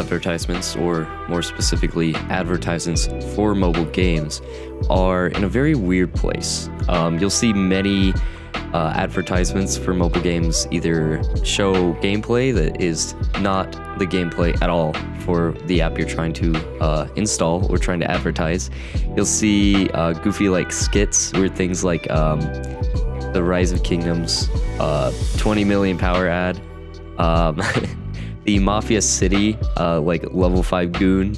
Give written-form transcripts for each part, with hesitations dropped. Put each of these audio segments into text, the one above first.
advertisements, or more specifically, advertisements for mobile games, are in a very weird place. You'll see many advertisements for mobile games either show gameplay that is not the gameplay at all for the app you're trying to install or trying to advertise. You'll see goofy like skits, weird things like the Rise of Kingdoms 20 million power ad, the Mafia City like level 5 goon,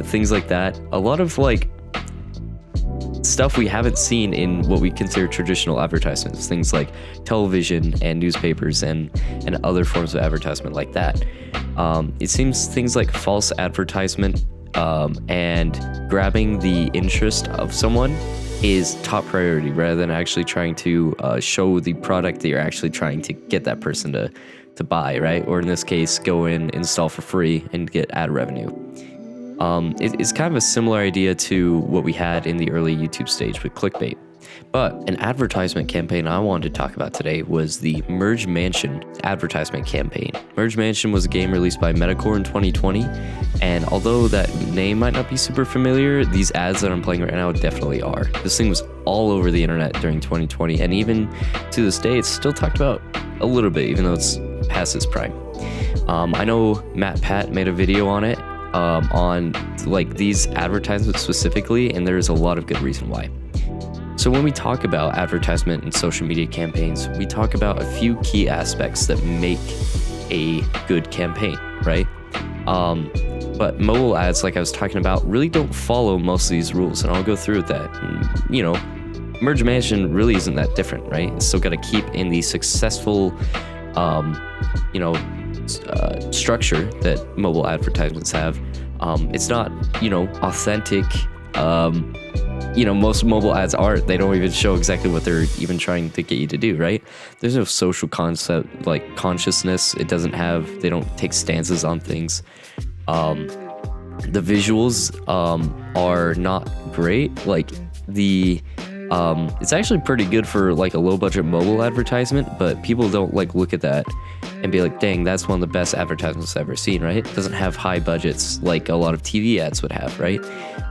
things like that. A lot of like stuff we haven't seen in what we consider traditional advertisements, things like television and newspapers and other forms of advertisement like that. It seems things like false advertisement and grabbing the interest of someone is top priority rather than actually trying to show the product that you're actually trying to get that person to buy, right? Or in this case, go in, install for free, and get ad revenue. It's kind of a similar idea to what we had in the early YouTube stage with clickbait. But an advertisement campaign I wanted to talk about today was the Merge Mansion advertisement campaign. Merge Mansion was a game released by Metacore in 2020, and although that name might not be super familiar, these ads that I'm playing right now definitely are. This thing was all over the internet during 2020, and even to this day, it's still talked about a little bit, even though it's past its prime. I know MatPat made a video on it, on like these advertisements specifically, and there's a lot of good reason why. So when we talk about advertisement and social media campaigns, we talk about a few key aspects that make a good campaign, right? But mobile ads, like I was talking about, really don't follow most of these rules, and I'll go through that. And, you know, Merge Mansion really isn't that different, right? It's still got to keep in the successful, structure that mobile advertisements have. It's not, authentic. Most mobile ads aren't. They don't even show exactly what they're even trying to get you to do, right? There's no social concept, like consciousness. They don't take stances on things. The visuals are not great. Like it's actually pretty good for like a low budget mobile advertisement, but people don't like look at that and be like, dang, that's one of the best advertisements I've ever seen, right? It doesn't have high budgets like a lot of TV ads would have, right?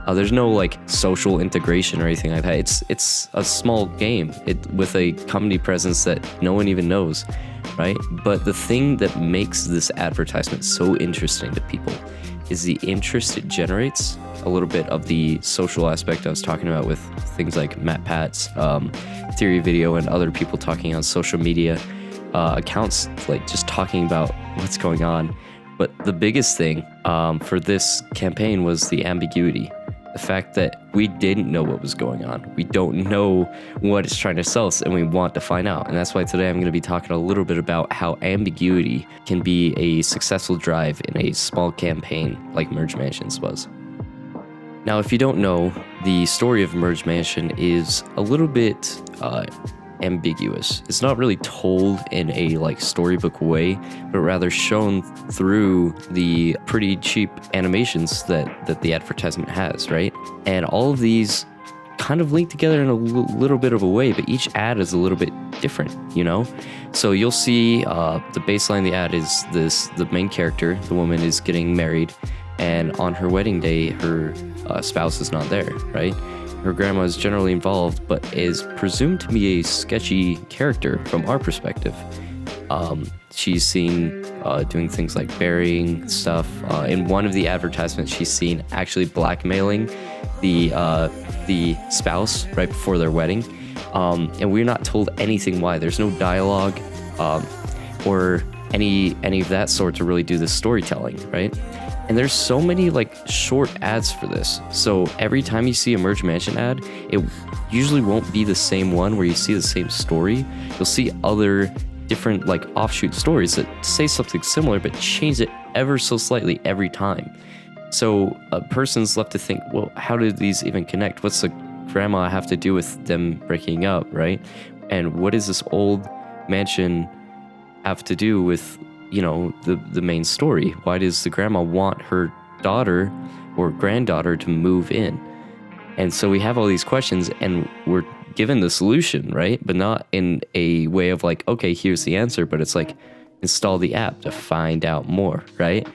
There's no like social integration or anything like that. It's a small game with a comedy presence that no one even knows, right? But the thing that makes this advertisement so interesting to people is the interest it generates. A little bit of the social aspect I was talking about with things like MatPat's theory video and other people talking on social media accounts, like just talking about what's going on. But the biggest thing for this campaign was the ambiguity. The fact that we didn't know what was going on. We don't know what it's trying to sell us, and we want to find out. And that's why today I'm going to be talking a little bit about how ambiguity can be a successful drive in a small campaign like Merge Mansion's was. Now, if you don't know, the story of Merge Mansion is a little bit ambiguous. It's not really told in a like storybook way, but rather shown through the pretty cheap animations that the advertisement has, right? And all of these kind of link together in a little bit of a way, but each ad is a little bit different, So you'll see the baseline of the ad is the main character, the woman, is getting married, and on her wedding day, her spouse is not there, right? Her grandma is generally involved, but is presumed to be a sketchy character from our perspective. She's seen doing things like burying stuff. In one of the advertisements, she's seen actually blackmailing the spouse right before their wedding. And we're not told anything why. There's no dialogue or any of that sort to really do the storytelling, right? And there's so many like short ads for this. So every time you see a Merge Mansion ad, it usually won't be the same one where you see the same story. You'll see other different like offshoot stories that say something similar but change it ever so slightly every time. So a person's left to think, well, how did these even connect? What's the grandma have to do with them breaking up, right? And what does this old mansion have to do with the main story? Why does the grandma want her daughter or granddaughter to move in? And so we have all these questions, and we're given the solution, right? But not in a way of like, okay, here's the answer, but it's like, install the app to find out more, right?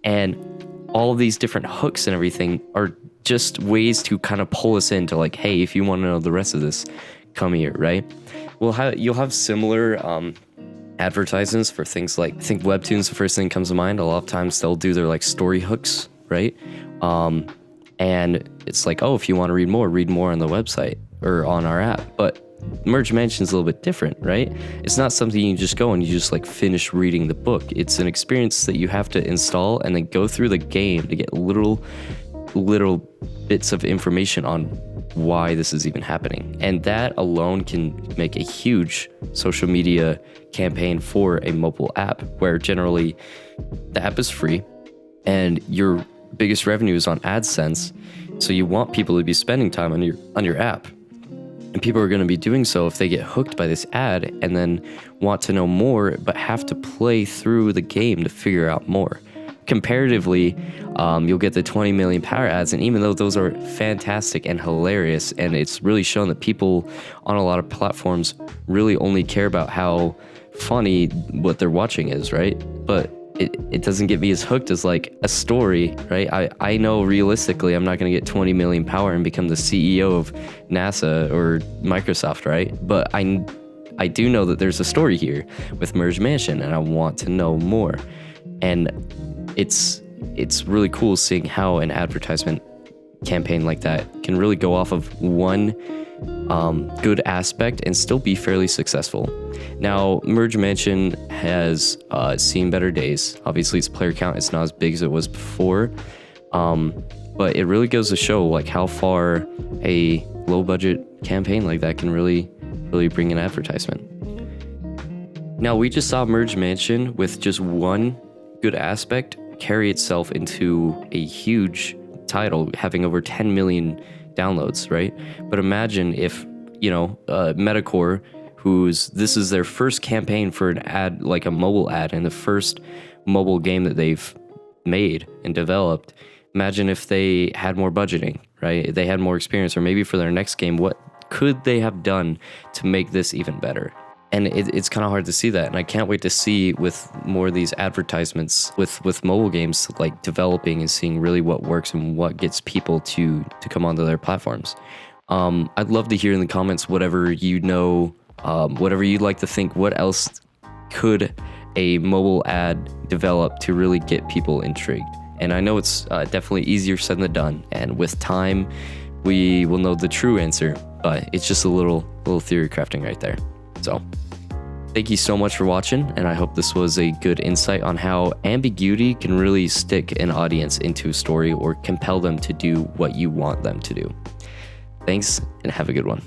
And all these different hooks and everything are just ways to kind of pull us into like, hey, if you want to know the rest of this, come here, right? You'll have similar advertisements for things like, I think Webtoon's the first thing that comes to mind. A lot of times they'll do their like story hooks, right? And it's like, oh, if you want to read more on the website or on our app. But Merge Mansion's a little bit different, right? It's not something you just go and you just like finish reading the book. It's an experience that you have to install and then go through the game to get little bits of information on why this is even happening. And that alone can make a huge social media campaign for a mobile app, where generally the app is free and your biggest revenue is on AdSense. So you want people to be spending time on your app. And people are going to be doing so if they get hooked by this ad and then want to know more, but have to play through the game to figure out more. Comparatively, you'll get the 20 million power ads, and even though those are fantastic and hilarious, and it's really shown that people on a lot of platforms really only care about how funny what they're watching is, right? But it doesn't get me as hooked as like a story, right? I know realistically I'm not going to get 20 million power and become the CEO of NASA or Microsoft, right? But I do know that there's a story here with Merge Mansion, and I want to know more. And it's really cool seeing how an advertisement campaign like that can really go off of one good aspect and still be fairly successful. Now, Merge Mansion has seen better days. Obviously, its player count is not as big as it was before, but it really goes to show like how far a low budget campaign like that can really bring an advertisement. Now, we just saw Merge Mansion with just one good aspect carry itself into a huge title, having over 10 million downloads, right? But imagine if, Metacore, this is their first campaign for an ad, like a mobile ad, and the first mobile game that they've made and developed. Imagine if they had more budgeting, right? They had more experience, or maybe for their next game, what could they have done to make this even better? And it's kind of hard to see that. And I can't wait to see with more of these advertisements with mobile games, like developing and seeing really what works and what gets people to come onto their platforms. I'd love to hear in the comments whatever you know, whatever you'd like to think. What else could a mobile ad develop to really get people intrigued? And I know it's definitely easier said than done. And with time, we will know the true answer. But it's just a little theory crafting right there. So thank you so much for watching, and I hope this was a good insight on how ambiguity can really stick an audience into a story or compel them to do what you want them to do. Thanks, and have a good one.